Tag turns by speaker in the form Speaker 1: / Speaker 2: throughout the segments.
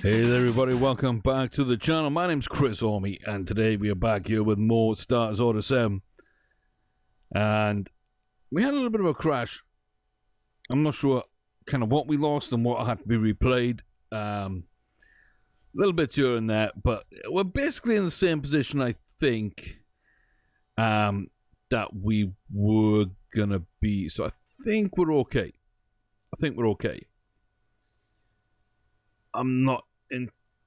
Speaker 1: Hey there everybody, welcome back to the channel. My name's Chris Ormy and today we are back here with more Starters Order 7. And we had a little bit of a crash. I'm not sure kind of what we lost and what had to be replayed. Little bits here and there, but we're basically in the same position I think that we were gonna be. So I think we're okay. I'm not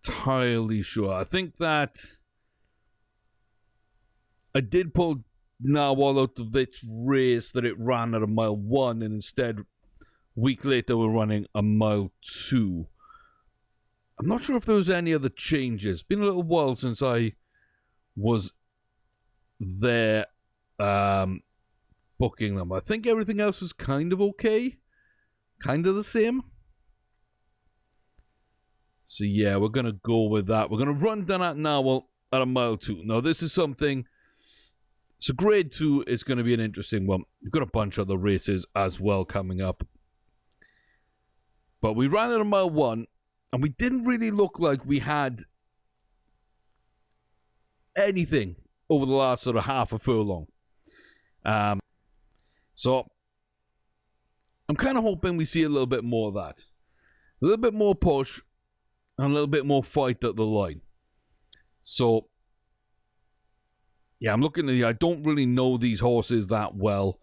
Speaker 1: entirely sure. I think that I did pull Narwhal out of this race that it ran at a mile 1 and instead a week later we're running a mile 2. I'm not sure if there was any other changes. It's been a little while since I was there booking them. I think everything else was kind of okay. Kind of the same. So yeah, we're going to go with that. We're going to run down at Narwhal at a mile 2. Now this is something, so grade 2 is going to be an interesting one. We've got a bunch of other races as well coming up. But we ran at a mile 1 and we didn't really look like we had anything over the last sort of half a furlong. So I'm kind of hoping we see a little bit more of that. A little bit more push. And a little bit more fight at the line. So, yeah, I'm looking at I don't really know these horses that well.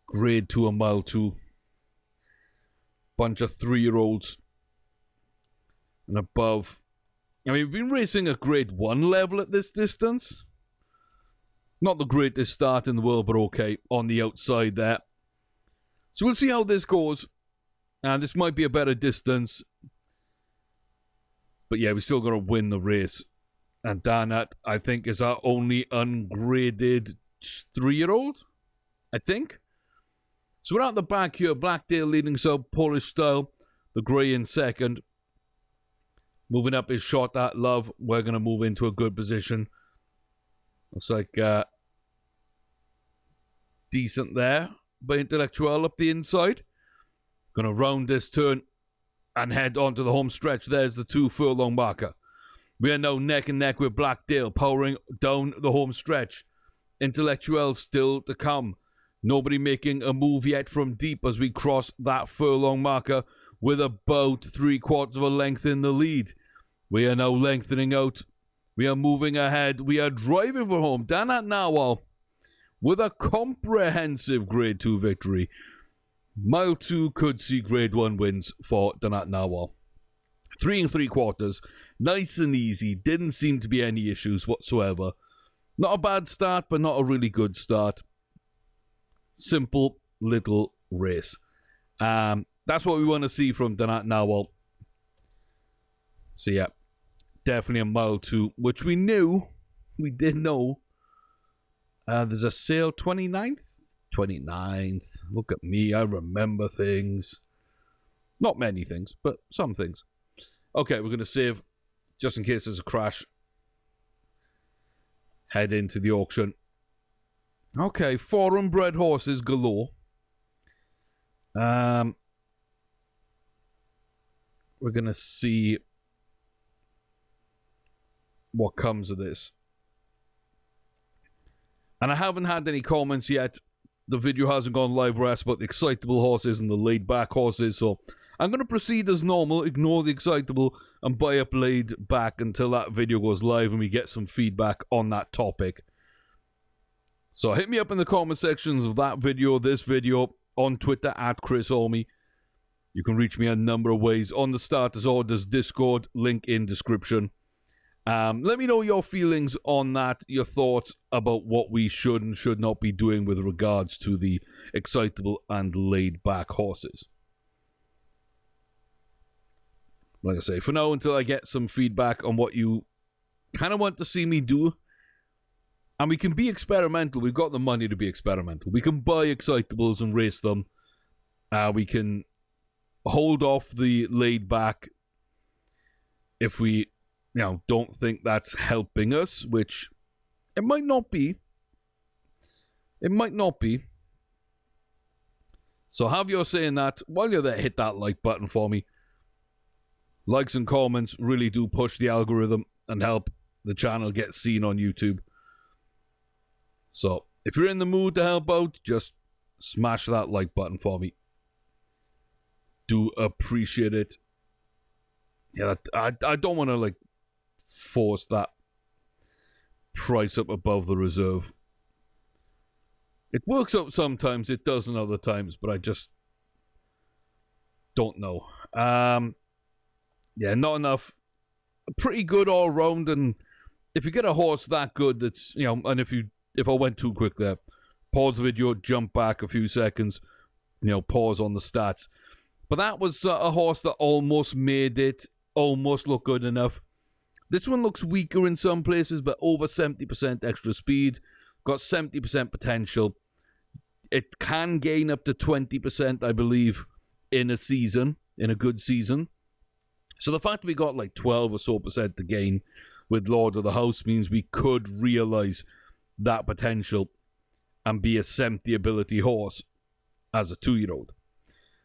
Speaker 1: Grade 2 a mile 2. Bunch of 3-year-olds. And above. I mean, we've been racing at grade 1 level at this distance. Not the greatest start in the world, but okay. On the outside there. So we'll see how this goes. And this might be a better distance. But yeah, we still got to win the race. And Danat, I think, is our only ungraded 3-year-old. I think. So we're out the back here. Blacktail leading sub, Polish style. The grey in second. Moving up is Shot at Love. We're going to move into a good position. Looks like decent there. By Intellectual up the inside. Going to round this turn. And head on to the home stretch. There's the 2 furlong marker. We are now neck and neck with Blacktail, powering down the home stretch. Intellectual still to come. Nobody making a move yet from deep as we cross that furlong marker with about 3/4 of a length in the lead. We are now lengthening out. We are moving ahead. We are driving for home. Danat Narwhal with a comprehensive grade 2 victory. Mile 2 could see grade 1 wins for Danat Narwhal. 3 3/4. Nice and easy. Didn't seem to be any issues whatsoever. Not a bad start, but not a really good start. Simple little race. That's what we want to see from Danat Narwhal. So yeah, definitely a mile 2, which we knew. We did know. There's a sale 29th. 29th. Look at me, I remember things. Not many things, but some things. Okay, we're going to save, just in case there's a crash. Head into the auction. Okay, foreign bred horses galore. We're going to see what comes of this. And I haven't had any comments yet. The video hasn't gone live where I asked about the excitable horses and the laid-back horses, so I'm going to proceed as normal, ignore the excitable, and buy up laid-back until that video goes live and we get some feedback on that topic. So hit me up in the comment sections of that video, this video, on Twitter, at Chris Ormy. You can reach me a number of ways on the Starters Orders Discord, link in description. Let me know your feelings on that, your thoughts about what we should and should not be doing with regards to the excitable and laid-back horses. Like I say, for now, until I get some feedback on what you kind of want to see me do, and we can be experimental. We've got the money to be experimental. We can buy excitables and race them. We can hold off the laid-back if we... don't think that's helping us, which it might not be. It might not be. So have your say in that. While you're there, hit that like button for me. Likes and comments really do push the algorithm and help the channel get seen on YouTube. So, if you're in the mood to help out, just smash that like button for me. Do appreciate it. Yeah, I don't want to, like, force that price up above the reserve. It works out sometimes, it doesn't other times, but I just don't know. Yeah, not enough. Pretty good all round, and if you get a horse that good, that's, you know, and if I went too quick there, pause the video, jump back a few seconds, you know, pause on the stats. But that was a horse that almost made it, almost looked good enough. This one looks weaker in some places, but over 70% extra speed, got 70% potential. It can gain up to 20%, I believe, in a season, in a good season. So the fact that we got like 12 or so percent to gain with Lord of the House means we could realize that potential and be a 70 ability horse as a 2-year-old.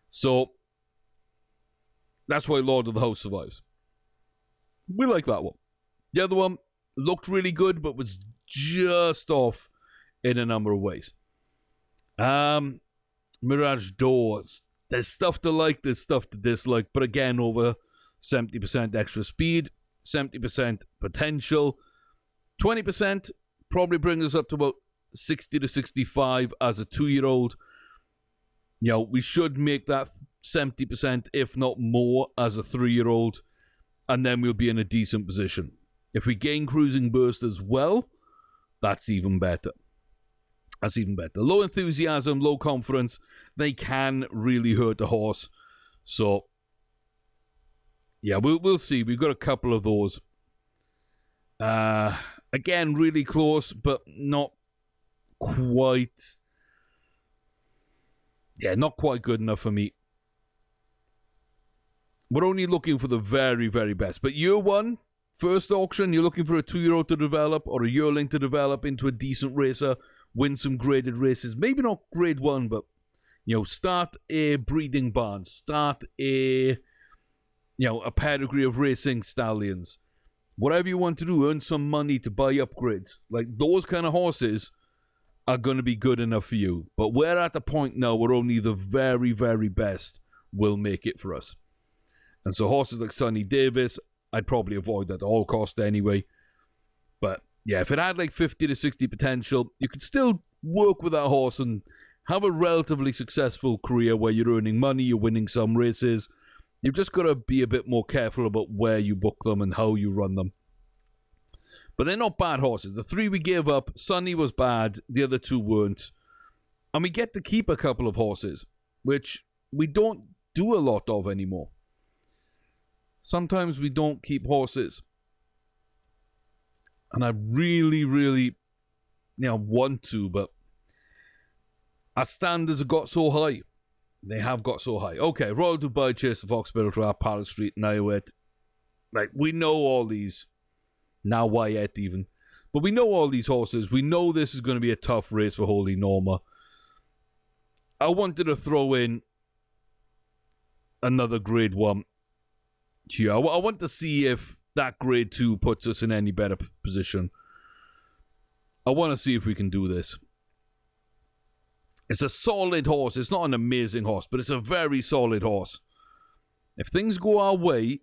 Speaker 1: So that's why Lord of the House survives. We like that one. The other one looked really good, but was just off in a number of ways. Mirage Doors. There's stuff to like, there's stuff to dislike, but again, over 70% extra speed, 70% potential, 20% probably brings us up to about 60 to 65 as a 2-year-old. You know, we should make that 70%, if not more, as a 3-year-old, and then we'll be in a decent position. If we gain cruising burst as well, that's even better. That's even better. Low enthusiasm, low confidence, they can really hurt a horse. So, yeah, we'll see. We've got a couple of those. Again, really close, but not quite. Yeah, not quite good enough for me. We're only looking for the very, very best. But year one, first auction, you're looking for a 2-year-old to develop or a yearling to develop into a decent racer, win some graded races. Maybe not grade 1, but, you know, start a breeding barn, start a pedigree of racing stallions. Whatever you want to do, earn some money to buy upgrades. Like, those kind of horses are going to be good enough for you. But we're at the point now where only the very, very best will make it for us. And so horses like Sonny Davis, I'd probably avoid at all cost anyway. But yeah, if it had like 50 to 60 potential, you could still work with that horse and have a relatively successful career where you're earning money, you're winning some races. You've just got to be a bit more careful about where you book them and how you run them. But they're not bad horses. The 3 we gave up, Sonny was bad, the other 2 weren't. And we get to keep a couple of horses, which we don't do a lot of anymore. Sometimes we don't keep horses. And I really, really, want to, but our standards have got so high. They have got so high. Okay, Royal Dubai Chase, the Fox Spirit Trap, Palace Street, Niawet. Like, we know all these. Now Wyatt even. But we know all these horses. We know this is going to be a tough race for Holy Norma. I wanted to throw in another grade 1 here. I want to see if that grade 2 puts us in any better position. I want to see if we can do this. It's a solid horse. It's not an amazing horse, but it's a very solid horse. If things go our way,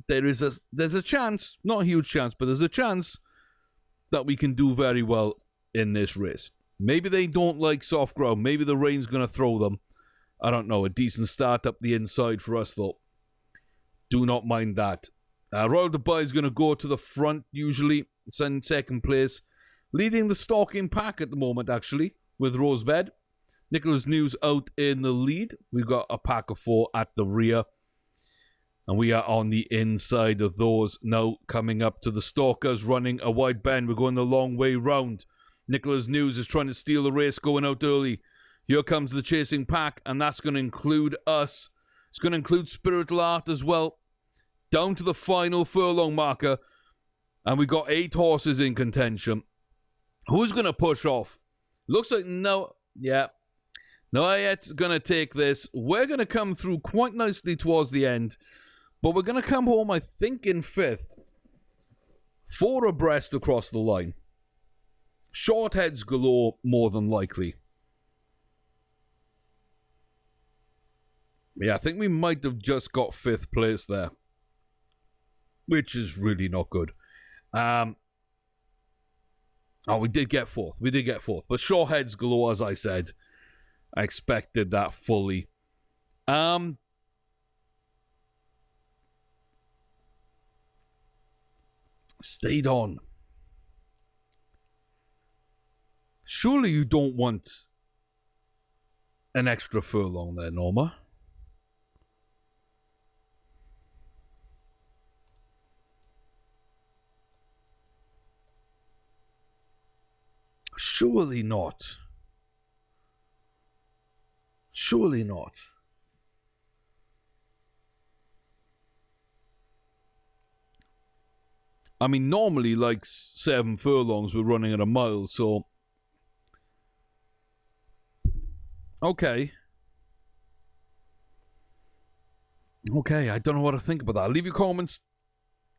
Speaker 1: there's a chance, not a huge chance, but there's a chance that we can do very well in this race. Maybe they don't like soft ground. Maybe the rain's going to throw them. I don't know. A decent start up the inside for us, though. Do not mind that. Royal Dubai is going to go to the front, usually. It's in second place. Leading the stalking pack at the moment, actually, with Rosebud. Nicholas News out in the lead. We've got a pack of 4 at the rear. And we are on the inside of those now, coming up to the Stalkers, running a wide bend. We're going the long way round. Nicholas News is trying to steal the race, going out early. Here comes the chasing pack, and that's going to include us. It's going to include Spiritual Art as well. Down to the final furlong marker. And we got 8 horses in contention. Who's going to push off? Looks like no. Yeah. Noyet's going to take this. We're going to come through quite nicely towards the end. But we're going to come home, I think, in 5th. 4 abreast across the line. Short heads galore, more than likely. Yeah, I think we might have just got 5th place there. Which is really not good. Oh, we did get 4th. We did get 4th. But short heads galore, as I said. I expected that fully. Stayed on. Surely you don't want an extra furlong there, Norma? Surely not. Surely not. I mean, normally, like 7 furlongs, we're running at a mile, so... Okay. Okay, I don't know what to think about that. Leave your comments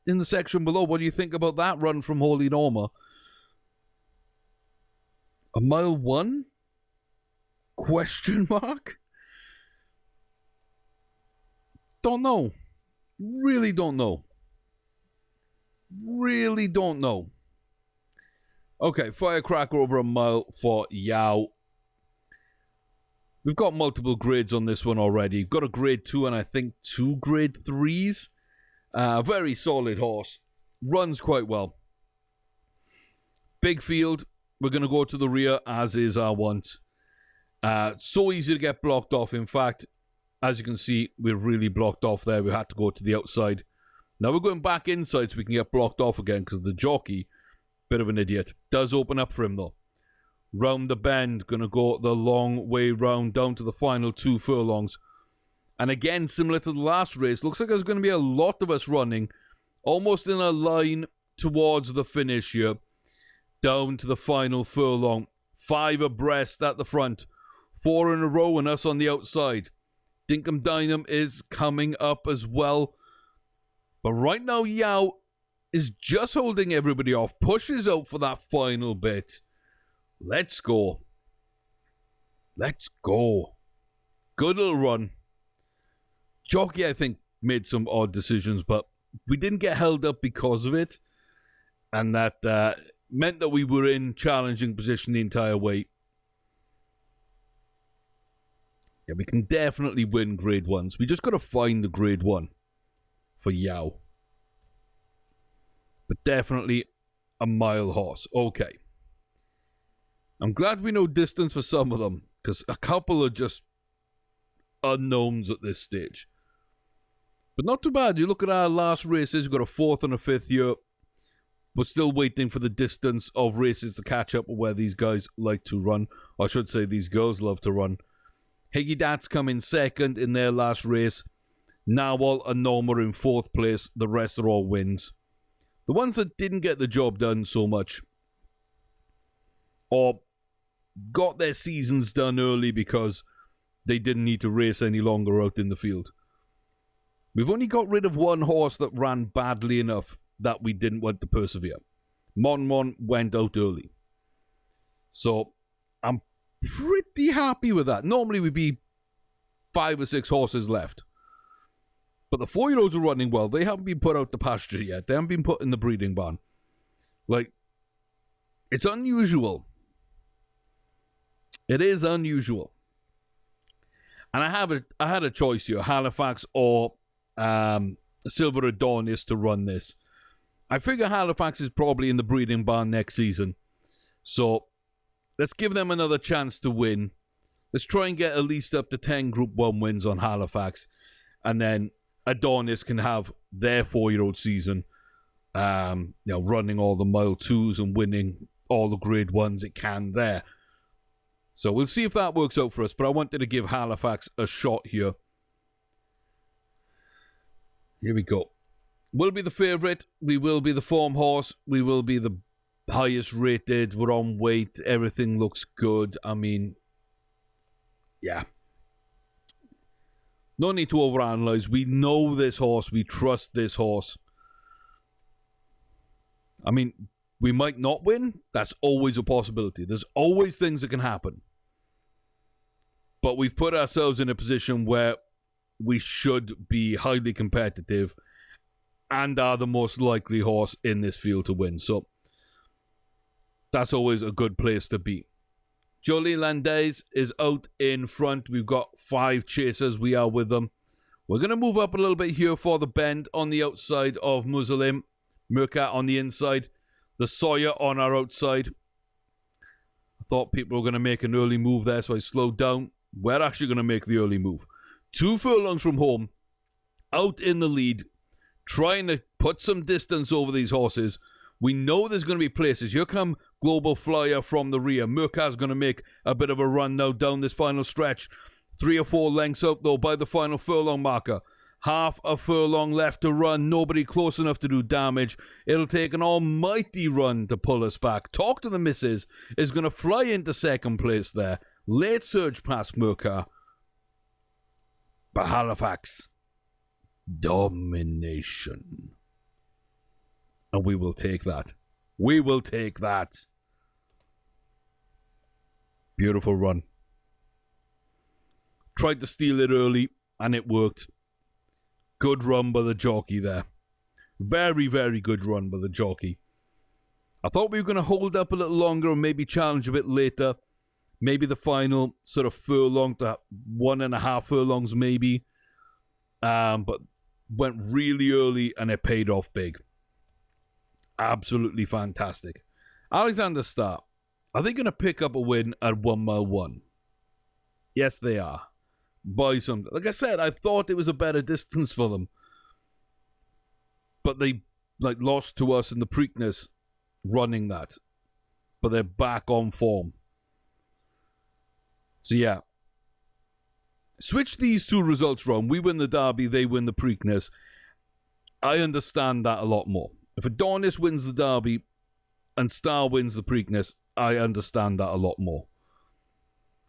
Speaker 1: in the section below. What do you think about that run from Holy Norma? A mile 1? Question mark? Don't know. Really don't know. Really don't know. Okay, firecracker over a mile for Yao. We've got multiple grades on this one already. We've got a grade 2 and I think 2 grade 3s. Very solid horse. Runs quite well. Big field. We're going to go to the rear, as is our want. So easy to get blocked off. In fact, as you can see, we're really blocked off there. We had to go to the outside. Now we're going back inside so we can get blocked off again because the jockey, bit of an idiot, does open up for him though. Round the bend, going to go the long way round down to the final 2 furlongs. And again, similar to the last race, looks like there's going to be a lot of us running almost in a line towards the finish here. Down to the final furlong. 5 abreast at the front. 4 in a row and us on the outside. Dinkum Dynam is coming up as well. But right now, Yao is just holding everybody off. Pushes out for that final bit. Let's go. Let's go. Good little run. Jockey, I think, made some odd decisions, but we didn't get held up because of it. And that meant that we were in challenging position the entire way. Yeah, we can definitely win grade 1s. We just got to find the grade 1 for Yao. But definitely a mile horse. Okay. I'm glad we know distance for some of them, because a couple are just unknowns at this stage. But not too bad. You look at our last races, we've got a 4th and a 5th year. We're still waiting for the distance of races to catch up with where these guys like to run. Or I should say these girls love to run. Higgy Dats come in 2nd in their last race. Nawal and Norma in 4th place. The rest are all wins. The ones that didn't get the job done so much, or got their seasons done early because they didn't need to race any longer out in the field. We've only got rid of 1 horse that ran badly enough that we didn't want to persevere. Mon went out early. So, I'm pretty happy with that. Normally we'd be 5 or 6 horses left. But the 4-year-olds are running well. They haven't been put out to pasture yet. They haven't been put in the breeding barn. Like, it's unusual. It is unusual. And I had a choice here. Halifax or Silver Adonis to run this. I figure Halifax is probably in the breeding barn next season. So, let's give them another chance to win. Let's try and get at least up to 10 Group 1 wins on Halifax. And then Adonis can have their 4-year-old season, running all the mile 2s and winning all the grade 1s it can there. So we'll see if that works out for us, but I wanted to give Halifax a shot here. Here we go. We'll be the favourite. We will be the form horse. We will be the highest rated. We're on weight. Everything looks good. I mean, yeah. No need to overanalyze. We know this horse. We trust this horse. I mean, we might not win. That's always a possibility. There's always things that can happen. But we've put ourselves in a position where we should be highly competitive and are the most likely horse in this field to win. So that's always a good place to be. Jolie Landes is out in front. We've got 5 chasers. We are with them. We're going to move up a little bit here for the bend on the outside of Musalim. Murka on the inside. The Sawyer on our outside. I thought people were going to make an early move there, so I slowed down. We're actually going to make the early move. 2 furlongs from home. Out in the lead. Trying to put some distance over these horses. We know there's going to be places. Here come Global Flyer from the rear. Murka's going to make a bit of a run now down this final stretch. 3 or 4 lengths out, though, by the final furlong marker. Half a furlong left to run. Nobody close enough to do damage. It'll take an almighty run to pull us back. Talk to the Missus is going to fly into second place there. Late surge past Murka. But Halifax. Domination. And we will take that. We will take that. Beautiful run. Tried to steal it early, and it worked. Good run by the jockey there. Very, very good run by the jockey. I thought we were going to hold up a little longer and maybe challenge a bit later. Maybe the final sort of furlong to 1.5 furlongs maybe. But went really early and it paid off big. Absolutely fantastic. Alexander Starr, are they going to pick up a win at 1 mile 1? Yes, they are. By some, like I said, I thought it was a better distance for them, but they lost to us in the Preakness running that. But they're back on form. So yeah, switch these 2 results round. We win the Derby, they win the Preakness. I understand that a lot more. If Adonis wins the Derby and Star wins the Preakness, I understand that a lot more.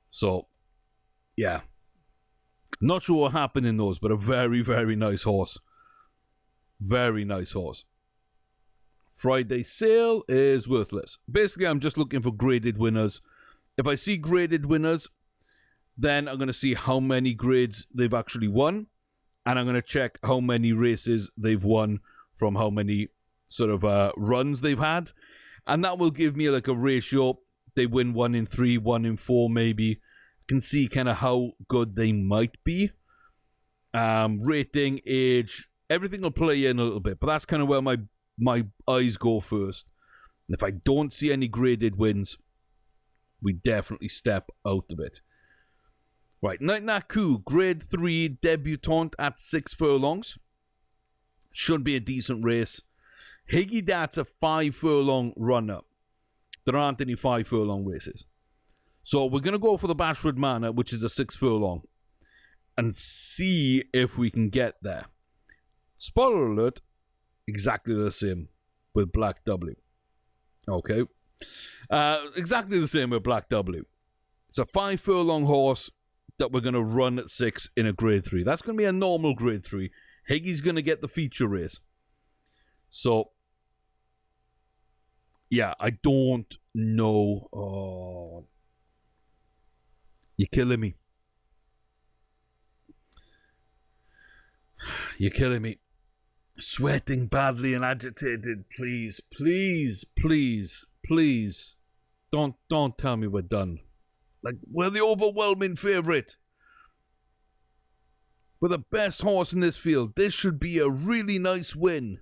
Speaker 1: So yeah. Not sure what happened in those, but a very, very nice horse. Very nice horse. Friday sale is worthless. Basically, I'm just looking for graded winners. If I see graded winners, then I'm going to see how many grades they've actually won. And I'm going to check how many races they've won from how many sort of runs they've had. And that will give me like a ratio. They win 1 in 3, 1 in 4 maybe. Can see kind of how good they might be. Rating, age, everything will play in a little bit, but that's kind of where my eyes go first. And if I don't see any graded wins, we definitely step out of it. Right, Night Naku, grade 3 debutante at 6 furlongs. Should be a decent race. Higgy Dat's a 5 furlong runner. There aren't any 5 furlong races. So we're going to go for the Bashford Manor, which is a 6 furlong, and see if we can get there. Spoiler alert, exactly the same with Black W. Okay. Exactly the same with Black W. It's a 5 furlong horse that we're going to run at 6 in a grade 3. That's going to be a normal grade 3. Higgy's going to get the feature race. So, yeah, I don't know. Oh, you're killing me. You're killing me. Sweating badly and agitated. Please, please, please, please. Don't tell me we're done. Like, we're the overwhelming favourite. We're the best horse in this field. This should be a really nice win.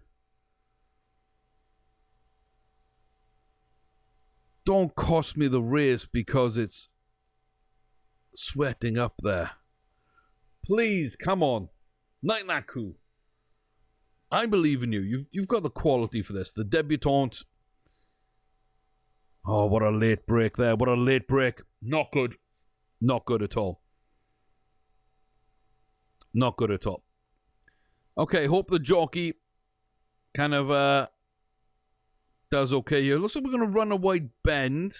Speaker 1: Don't cost me the race because it's sweating up there. Please, come on. Night Naku. I believe in you. You've got the quality for this. The debutante. Oh, what a late break there. What a late break. Not good. Not good at all. Not good at all. Okay, hope the jockey kind of does okay here. Looks like we're going to run a wide bend.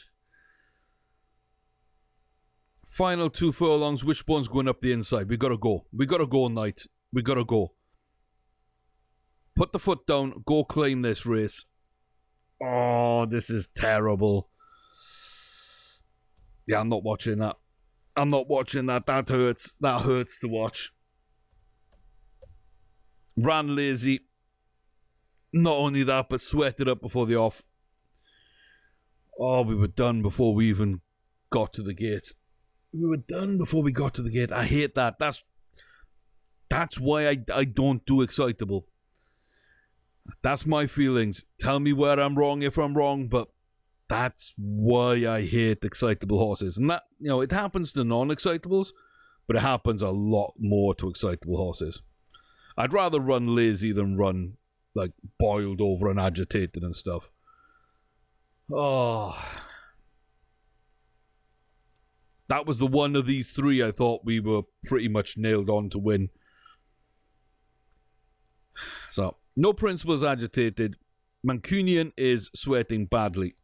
Speaker 1: Final 2 furlongs. Which one's going up the inside? We gotta go. We gotta go, Knight. We gotta go. Put the foot down. Go claim this race. Oh, this is terrible. Yeah, I'm not watching that. I'm not watching that. That hurts. That hurts to watch. Ran lazy. Not only that, but sweated up before the off. Oh, we were done before we even got to the gate. We were done before we got to the gate. I hate that. That's why I don't do excitable. That's my feelings. Tell me where I'm wrong if I'm wrong, but that's why I hate excitable horses. And that, it happens to non-excitables, but it happens a lot more to excitable horses. I'd rather run lazy than run, like, boiled over and agitated and stuff. Oh. That was the one of these three I thought we were pretty much nailed on to win. So, no Principal's agitated. Mancunian is sweating badly.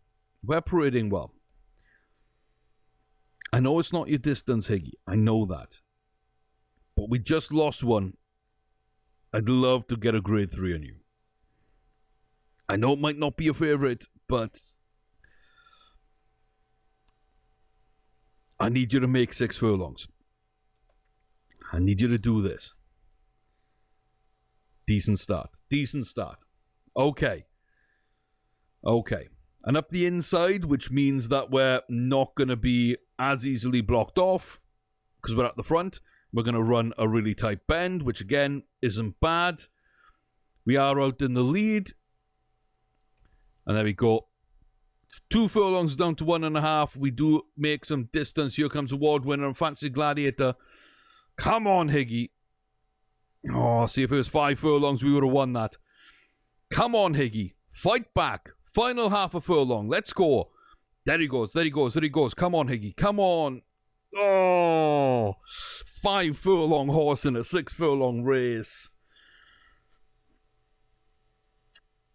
Speaker 1: We're parading well. I know it's not your distance, Higgy. I know that. But we just lost one. I'd love to get a grade 3 on you. I know it might not be your favorite, but I need you to make 6 furlongs. I need you to do this. Decent start. Decent start. Okay. And up the inside, which means that we're not going to be as easily blocked off because we're at the front. We're going to run a really tight bend, which again isn't bad. We are out in the lead. And there we go. 2 furlongs down to 1.5. We do make some distance. Here comes award winner and Fancy Gladiator. Come on, Higgy. Oh, see, if it was 5 furlongs, we would have won that. Come on, Higgy. Fight back. Final half a furlong. Let's go. There he goes. Come on, Higgy. Come on. Oh, 5 furlong horse in a 6 furlong race.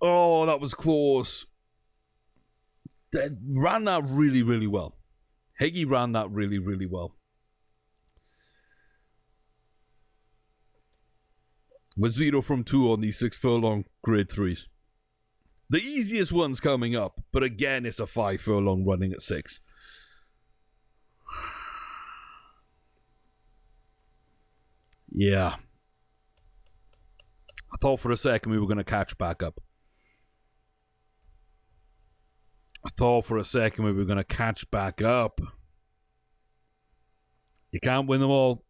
Speaker 1: Oh, that was close. Ran that really, really well. Higgy ran that really, really well. We're 0 from 2 on these 6 furlong grade 3s. The easiest one's coming up, but again, it's a 5 furlong running at 6. Yeah. I thought for a second we were going to catch back up. You can't win them all.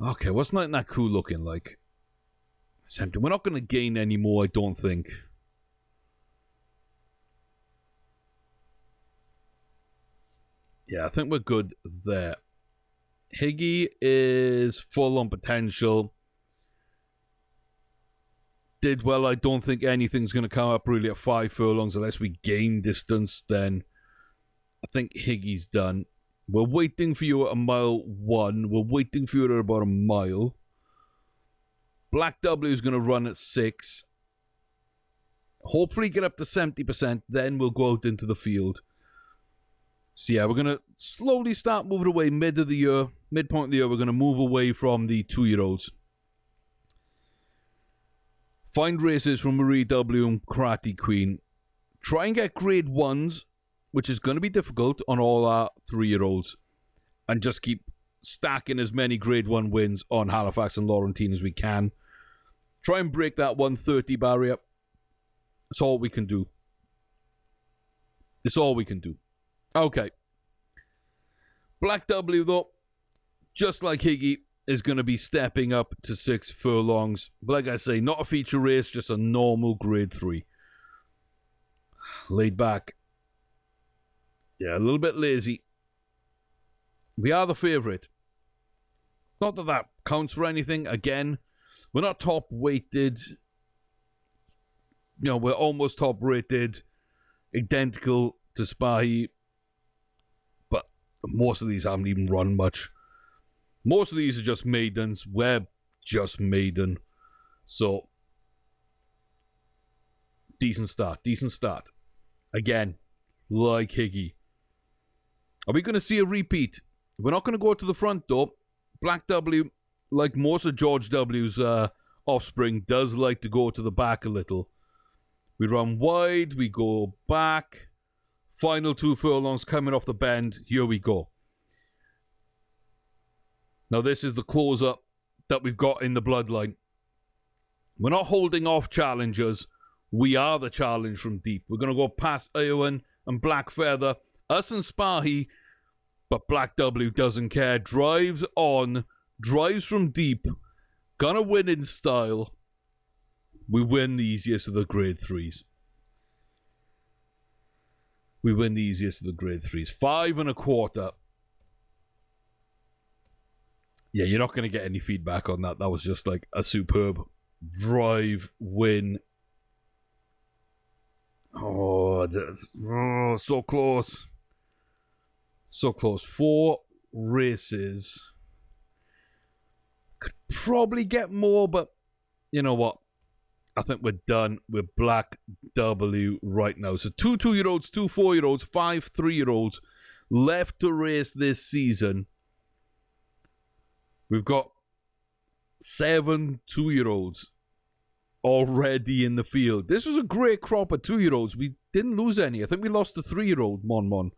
Speaker 1: Okay, what's that cool looking like? It's empty. We're not going to gain any more, I don't think. Yeah, I think we're good there. Higgy is full on potential. Did well. I don't think anything's going to come up really at 5 furlongs unless we gain distance. Then I think Higgy's done. We're waiting for you at 1 mile. We're waiting for you at about 1 mile. Black W is going to run at 6. Hopefully get up to 70%. Then we'll go out into the field. So yeah, we're going to slowly start moving away midpoint of the year, we're going to move away from the 2-year-olds. Find races from Marie W and Karate Queen. Try and get grade 1s, which is going to be difficult on all our 3-year-olds. And just keep stacking as many grade 1 wins on Halifax and Laurentine as we can. Try and break that 130 barrier. That's all we can do. It's all we can do. Okay. Black W, though, just like Higgy, is going to be stepping up to 6 furlongs. But like I say, not a feature race, just a normal grade 3. Laid back. Yeah, a little bit lazy. We are the favourite. Not that that counts for anything. Again, we're not top weighted. We're almost top rated. Identical to Spahi. But most of these haven't even run much. Most of these are just maidens. We're just maiden. So, decent start. Again, like Higgy. Are we going to see a repeat? We're not going to go to the front door. Black W, like most of George W's offspring, does like to go to the back a little. We run wide, we go back. Final 2 furlongs coming off the bend. Here we go. Now this is the close-up that we've got in the bloodline. We're not holding off challengers. We are the challenge from deep. We're going to go past Iowan and Black Feather. Us and Spahi. But Black W doesn't care. Drives on. Drives from deep. Gonna win in style. We win the easiest of the grade 3s. We win the easiest of the grade 3s. 5 1/4. Yeah, you're not going to get any feedback on that. That was just like a superb drive win. Oh, so close. So close. 4 races. Could probably get more, but you know what? I think we're done with Black W right now. So 2 2-year-olds, 2 4-year-olds, 5 3-year-olds left to race this season. We've got 7 2-year-olds already in the field. This was a great crop of 2-year-olds. We didn't lose any. I think we lost a 3-year-old, Mon Mon.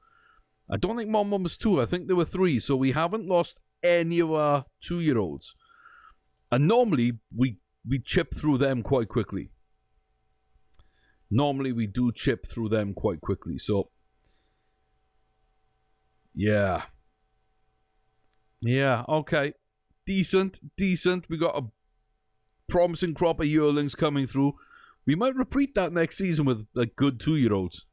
Speaker 1: I don't think Mon Mon was 2. I think there were 3. So we haven't lost any of our 2-year-olds. And normally, we chip through them quite quickly. Normally, we do chip through them quite quickly. So, yeah. Yeah, okay. Decent. We got a promising crop of yearlings coming through. We might repeat that next season with like good 2-year-olds.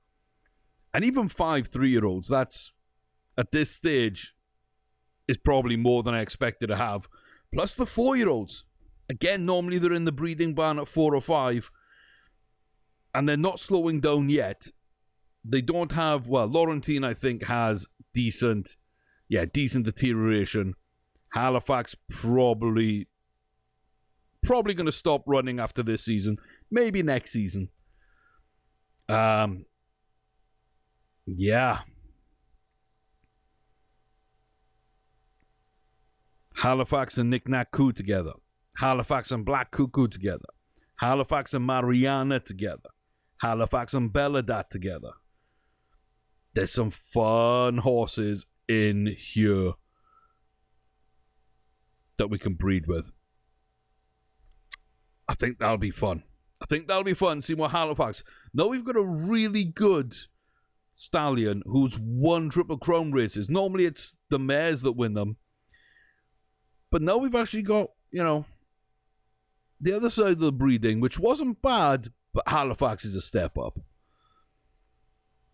Speaker 1: And even 5 3-year-olds. That's, at this stage, is probably more than I expected to have. Plus the 4-year-olds. Again, normally they're in the breeding barn at 4 or 5. And they're not slowing down yet. They don't have, well, Laurentine, I think, has decent deterioration. Halifax probably going to stop running after this season. Maybe next season. Yeah. Halifax and Knick Knack Coo together. Halifax and Black Cuckoo together. Halifax and Mariana together. Halifax and Belladat together. There's some fun horses in here that we can breed with. I think that'll be fun. See more Halifax. Now we've got a really good stallion who's won Triple Crown races. Normally it's the mares that win them. But now we've actually got, the other side of the breeding, which wasn't bad, but Halifax is a step up.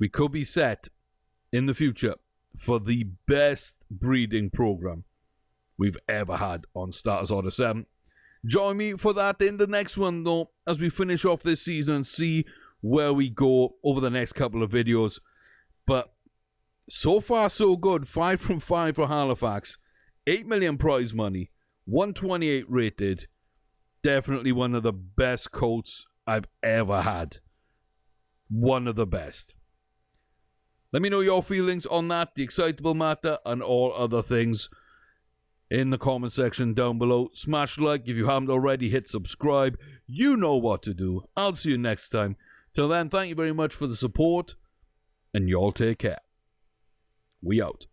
Speaker 1: We could be set in the future for the best breeding program we've ever had on Starters Order 7. Join me for that in the next one, though, as we finish off this season and see where we go over the next couple of videos. But so far, so good. 5 from 5 for Halifax. 8 million prize money. 128 rated. Definitely one of the best colts I've ever had. One of the best. Let me know your feelings on that, the excitable matter, and all other things in the comment section down below. Smash like if you haven't already. Hit subscribe. You know what to do. I'll see you next time. Till then, thank you very much for the support, and y'all take care. We out.